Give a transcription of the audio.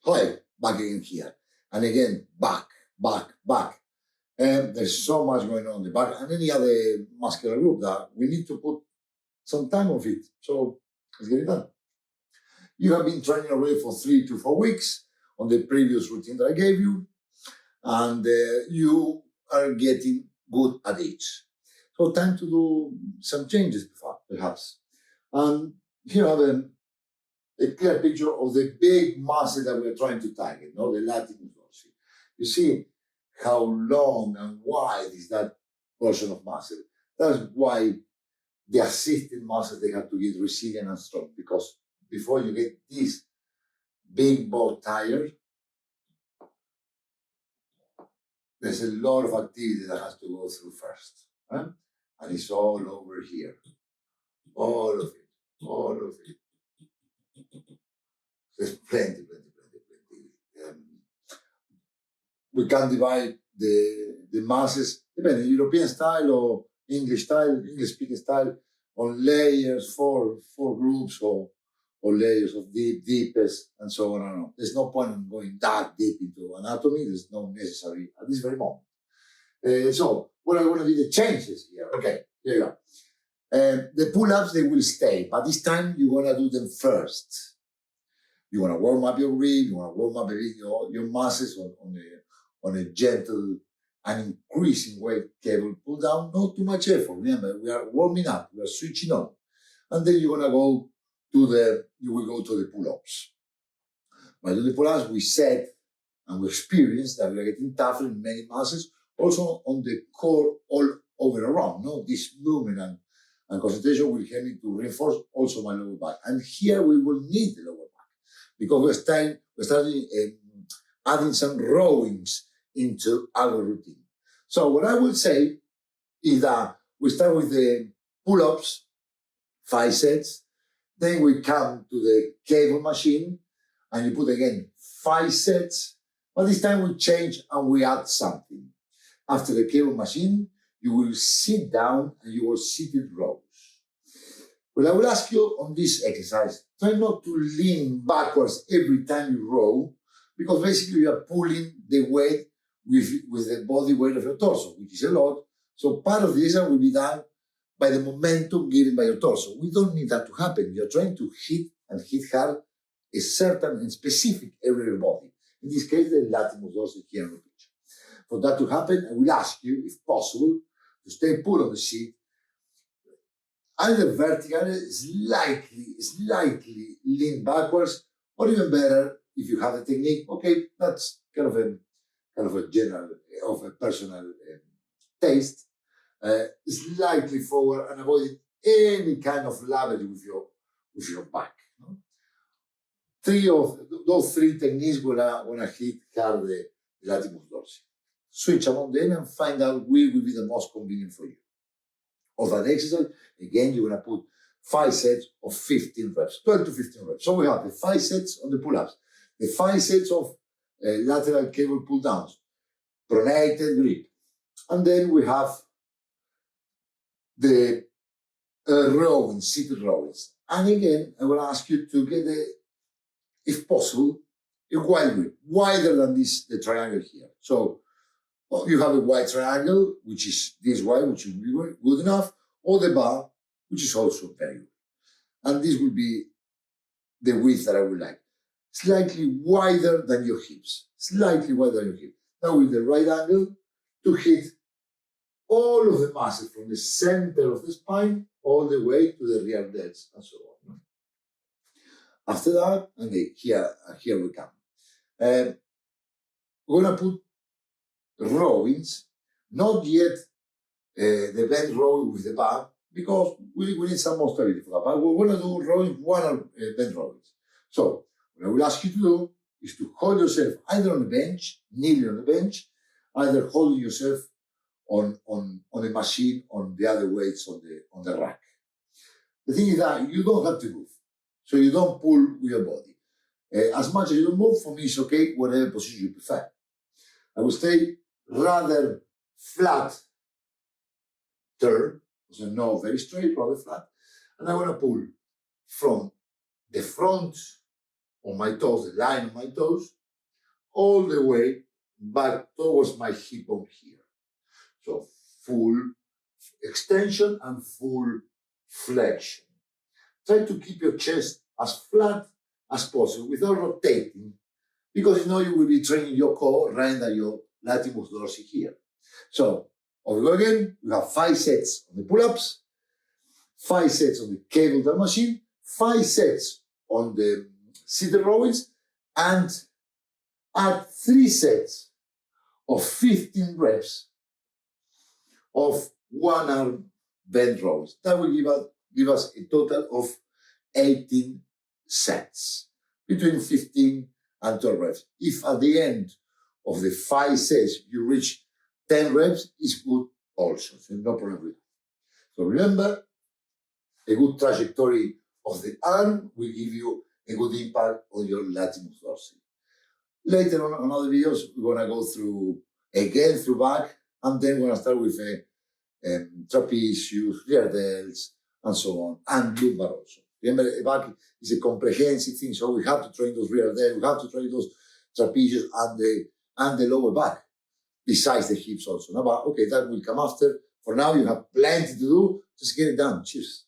Hi, back again here. And again, back, back. And there's so much going on in the back and any other muscular group that we need to put some time of it. So let's get it done. You have been training already for 3 to 4 weeks on the previous routine that I gave you, and you are getting good at it. So time to do some changes, perhaps. And here I have a clear picture of the big muscle that we are trying to target, the latissimus dorsi. You see how long and wide is that portion of muscle. That's why the assisted muscles, they have to get resilient and strong, because before you get this big ball tire, there's a lot of activity that has to go through first. Huh? And it's all over here. All of it. All of it. There's plenty. We can divide the masses, depending European style or English speaking style, on layers, four groups, or layers of deepest, and so on and on. There's no point in going that deep into anatomy. There's no necessary at this very moment. So what are going to be the changes here? Okay, here you are. The pull-ups, they will stay, but this time you're going to do them first. You want to warm up your rib, you want to warm up your muscles on a gentle and increasing weight cable pull down, not too much effort. Remember, we are warming up, we are switching on. And then you're going to go to the pull-ups. By doing the pull-ups, we said and we experienced that we are getting tougher in many muscles, also on the core all over around. This movement and concentration will help me to reinforce also my lower back. And here we will need the lower back, because we're starting adding some rowings into our routine. So what I will say is that we start with the pull-ups, 5 sets, then we come to the cable machine, and you put again 5 sets, but this time we change and we add something. After the cable machine, you will sit down and you will sit in rows. Well, I will ask you on this exercise, try not to lean backwards every time you row, because basically you are pulling the weight with the body weight of your torso, which is a lot. So part of the exercise will be done by the momentum given by your torso. We don't need that to happen. You're trying to hit hard a certain and specific area of your body. In this case, the latissimus dorsi here on the picture. For that to happen, I will ask you, if possible, to stay put on the seat, either vertically, slightly lean backwards, or even better, if you have the technique, okay, that's kind of a general, of a personal taste, slightly forward and avoiding any kind of leverage with your back. Those three techniques gonna hit hard the latissimus dorsi. Switch among them and find out which will be the most convenient for you. Of that exercise, again, you're gonna put 5 sets of 15 reps, 12 to 15 reps. So we have the 5 sets on the pull-ups, the 5 sets of lateral cable pull-downs, pronated grip, and then we have the rowings, seated rowings. And again, I will ask you to get, if possible, a wide grip, wider than the triangle here. So you have a wide triangle, which is this wide, which will be good enough, or the bar, which is also very good. And this will be the width that I would like. Slightly wider than your hips, slightly wider than your hips. Now with the right angle to hit all of the muscles from the center of the spine all the way to the rear delts and so on. After that, and here we come. We're gonna put rowings, not yet the bent rowing with the bar, because we need some more stability for that. But we're going to do rowing, one bent rowings. So what I will ask you to do is to hold yourself either on the bench, kneeling on the bench, either holding yourself on a machine, on the other weights on the rack. The thing is that you don't have to move, so you don't pull with your body. As much as you don't move, for me it's okay, whatever position you prefer. I will stay rather flat turn, so not very straight, rather flat. And I want to pull from the front on my toes, the line of my toes, all the way back towards my hip bone here. So full extension and full flexion. Try to keep your chest as flat as possible without rotating, because you know you will be training your core right under your latimus dorsi here. So, off we go again. We have 5 sets on the pull-ups, 5 sets on the cable drive machine, 5 sets on the seated rowings, and add 3 sets of 15 reps of 1 arm bent rows. That will give us a total of 18 sets, between 15 and 12 reps. If at the end of the 5 sets you reach 10 reps, it's good also, so no problem with that. So remember, a good trajectory of the arm will give you a good impact on your latimus dorsi. Later on other videos, we're going to go through again through back, and then we're going to start with trapezius, rear delts, and so on, and lumbar also. Remember, back is a comprehensive thing, so we have to train those rear delts, we have to train those trapezius and the lower back, besides the hips also. No, but okay, that will come after. For now, you have plenty to do. Just get it done. Cheers.